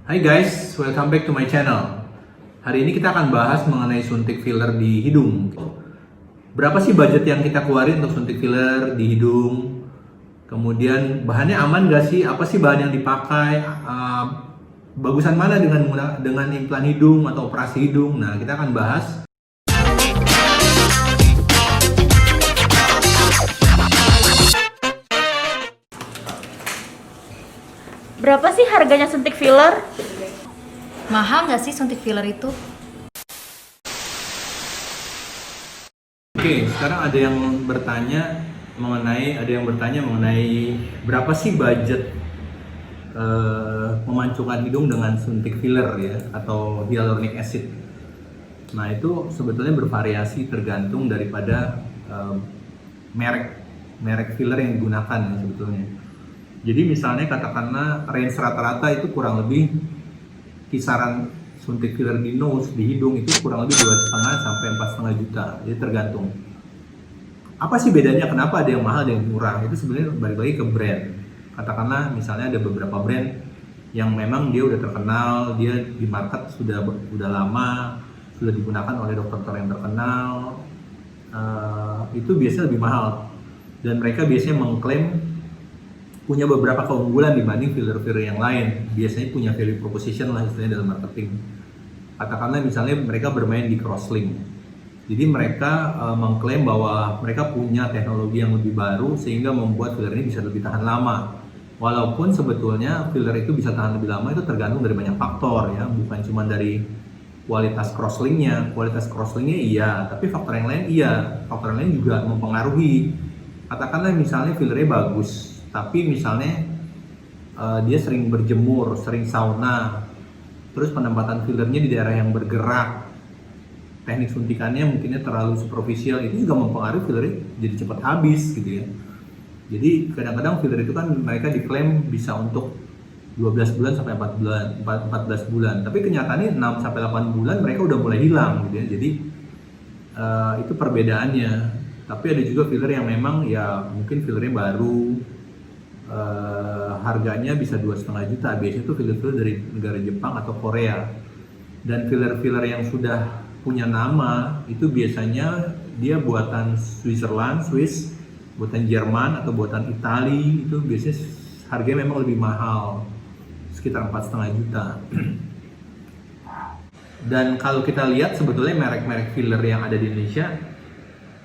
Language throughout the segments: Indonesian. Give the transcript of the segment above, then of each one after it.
Hai guys, welcome back to my channel. Hari ini kita akan bahas mengenai suntik filler di hidung. Berapa sih budget yang kita keluarin untuk suntik filler di hidung? Kemudian bahannya aman gak sih? Apa sih bahan yang dipakai? Bagusan mana dengan implan hidung atau operasi hidung? Nah, kita akan bahas. Berapa sih harganya suntik filler? Mahal nggak sih suntik filler itu? Oke, sekarang ada yang bertanya mengenai berapa sih budget memancungkan hidung dengan suntik filler ya atau hyaluronic acid. Nah, itu sebetulnya bervariasi tergantung daripada merek filler yang digunakan ya, sebetulnya. Jadi misalnya katakanlah range rata-rata itu kurang lebih kisaran suntik filler di nose, di hidung itu kurang lebih 2,5 sampai 4,5 juta. Jadi tergantung. Apa sih bedanya? Kenapa ada yang mahal, ada yang murah? Itu sebenarnya balik lagi ke brand. Katakanlah misalnya ada beberapa brand yang memang dia udah terkenal, dia di market sudah lama, sudah digunakan oleh dokter-dokter yang terkenal. Itu biasanya lebih mahal. Dan mereka biasanya mengklaim punya beberapa keunggulan dibanding filler-filler yang lain. Biasanya punya value proposition lah istilahnya dalam marketing. Katakanlah misalnya mereka bermain di crosslink. Jadi mereka mengklaim bahwa mereka punya teknologi yang lebih baru sehingga membuat filler ini bisa lebih tahan lama. Walaupun sebetulnya filler itu bisa tahan lebih lama itu tergantung dari banyak faktor ya, bukan cuma dari kualitas crosslinknya. Kualitas crosslinknya iya, tapi faktor yang lain iya. Faktor yang lain juga mempengaruhi. Katakanlah misalnya fillernya bagus, tapi misalnya dia sering berjemur, sering sauna, terus penempatan fillernya di daerah yang bergerak, teknik suntikannya mungkinnya terlalu superficial, itu juga mempengaruhi fillernya jadi cepat habis gitu ya. Jadi kadang-kadang filler itu kan mereka diklaim bisa untuk 12 bulan sampai 14 bulan, tapi kenyataannya 6 sampai 8 bulan mereka udah mulai hilang gitu ya. Jadi itu perbedaannya. Tapi ada juga filler yang memang ya mungkin fillernya baru, harganya bisa 2,5 juta. Biasanya itu filler-filler dari negara Jepang atau Korea. Dan filler-filler yang sudah punya nama itu biasanya dia buatan Switzerland, Swiss, buatan Jerman atau buatan Itali. Itu biasanya harganya memang lebih mahal, sekitar 4,5 juta. Dan kalau kita lihat sebetulnya merek-merek filler yang ada di Indonesia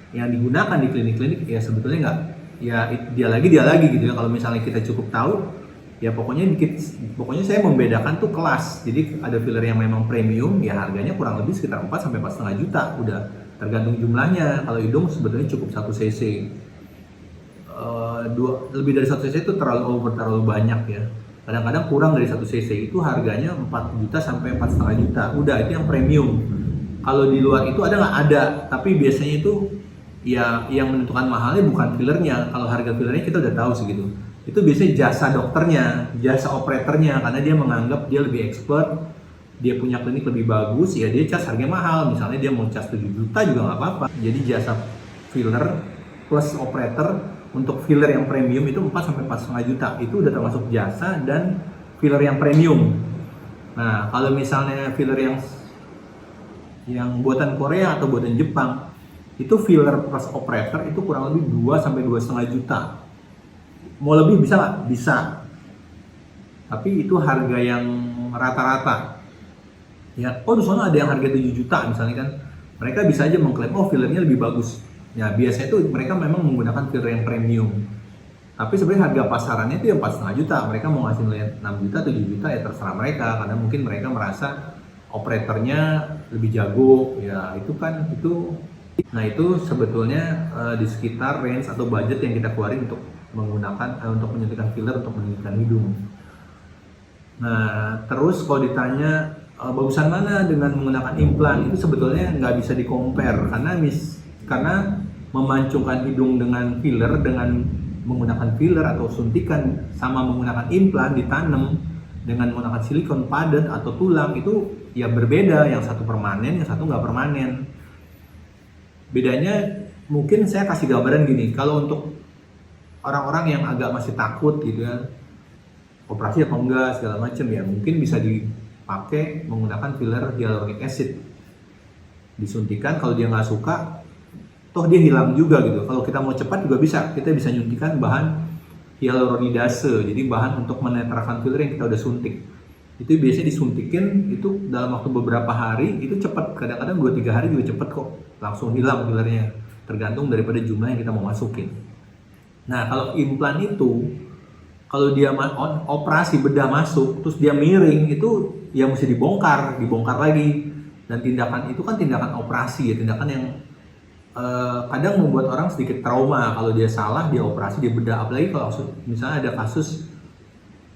yang digunakan di klinik-klinik ya sebetulnya nggak, ya dia lagi gitu ya. Kalau misalnya kita cukup tahu ya pokoknya saya membedakan tuh kelas. Jadi ada filler yang memang premium ya harganya kurang lebih sekitar 4 sampai 4,5 juta, udah tergantung jumlahnya. Kalau hidung sebetulnya cukup 1 cc. Lebih dari 1 cc itu terlalu banyak ya. Kadang-kadang kurang dari 1 cc itu harganya 4 juta sampai 4,5 juta, udah itu yang premium. Kalau di luar itu ada nggak? Ada, tapi biasanya itu ya yang menentukan mahalnya bukan fillernya. Kalau harga fillernya kita udah tahu segitu. Itu biasanya jasa dokternya, jasa operatornya, karena dia menganggap dia lebih expert, dia punya klinik lebih bagus, ya dia cas harganya mahal. Misalnya dia mau cas 7 juta juga nggak apa-apa. Jadi jasa filler plus operator untuk filler yang premium itu 4 sampai 4,5 juta. Itu udah termasuk jasa dan filler yang premium. Nah, kalau misalnya filler yang buatan Korea atau buatan Jepang, itu filler plus operator itu kurang lebih 2 sampai 2,5 juta. Mau lebih bisa nggak? Bisa. Tapi itu harga yang rata-rata. Ya, di sana ada yang harga 7 juta misalnya kan. Mereka bisa aja mengklaim, fillernya lebih bagus. Ya, biasanya itu mereka memang menggunakan filler yang premium. Tapi sebenarnya harga pasarannya itu yang 4,5 juta. Mereka mau ngasih nilai 6 juta, 7 juta ya terserah mereka. Karena mungkin mereka merasa operatornya lebih jago. Ya, Nah itu sebetulnya di sekitar range atau budget yang kita keluarin untuk menggunakan untuk menyuntikkan filler untuk menyuntikkan hidung. Nah terus kalau ditanya bagusan mana dengan menggunakan implan, itu sebetulnya nggak bisa di-compare karena memancungkan hidung dengan filler, dengan menggunakan filler atau suntikan sama menggunakan implan ditanam dengan menggunakan silikon padat atau tulang itu ya berbeda. Yang satu permanen, yang satu nggak permanen. Bedanya mungkin saya kasih gambaran gini, kalau untuk orang-orang yang agak masih takut gitu ya, operasi apa enggak segala macam ya, mungkin bisa dipakai menggunakan filler hyaluronic acid. Disuntikan, kalau dia nggak suka, toh dia hilang juga gitu. Kalau kita mau cepat juga bisa, kita bisa nyuntikan bahan hyaluronidase, jadi bahan untuk menetralkan filler yang kita udah suntik. Itu biasanya disuntikin itu dalam waktu beberapa hari, itu cepat, kadang-kadang 2-3 hari juga cepet kok, langsung hilang fillernya, tergantung daripada jumlah yang kita mau masukin. Nah kalau implan itu, kalau dia operasi bedah masuk, terus dia miring, itu ya mesti dibongkar lagi. Dan tindakan itu kan tindakan operasi ya, tindakan yang kadang membuat orang sedikit trauma. Kalau dia salah, dia operasi, dia bedah. Apalagi kalau misalnya ada kasus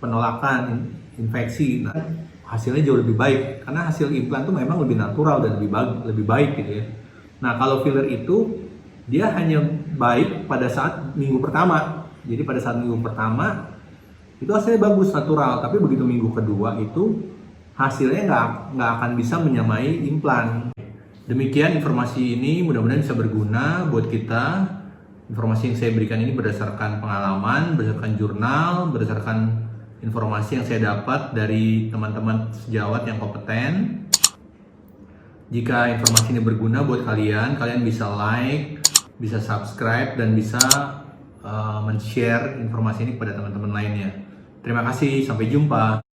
penolakan, infeksi, nah, hasilnya jauh lebih baik. Karena hasil implan itu memang lebih natural dan lebih baik gitu ya. Nah kalau filler itu, dia hanya baik pada saat minggu pertama. Jadi pada saat minggu pertama, itu hasilnya bagus, natural. Tapi begitu minggu kedua itu, hasilnya nggak akan bisa menyamai implan. Demikian informasi ini, mudah-mudahan bisa berguna buat kita. Informasi yang saya berikan ini berdasarkan pengalaman, berdasarkan jurnal, berdasarkan informasi yang saya dapat dari teman-teman sejawat yang kompeten. Jika informasi ini berguna buat kalian bisa like, bisa subscribe, dan bisa men-share informasi ini kepada teman-teman lainnya. Terima kasih, sampai jumpa.